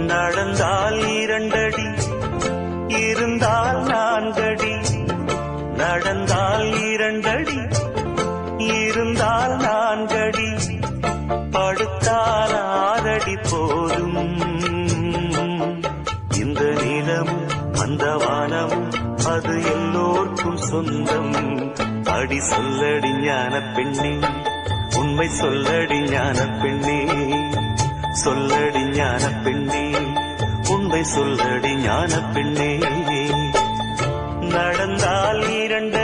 நடந்தால் 2 அடி, இருந்தால் 4 அடி. நடந்தால் 2 அடி, இருந்தால் 4 அடி. படுத்தால் 6 அடி போதும். இந்த நிலமும் அந்த வானமும் அது எல்லோர்க்கும் சொந்தம். அடி சொல்லடி ஞான பெண்ணே, உண்மை சொல்லடி ஞான பெண்ணே. சொல்லடி ஞான பெண்ணே, உண்மை சொல்லடி ஞான பெண்ணே. நடந்தால் 2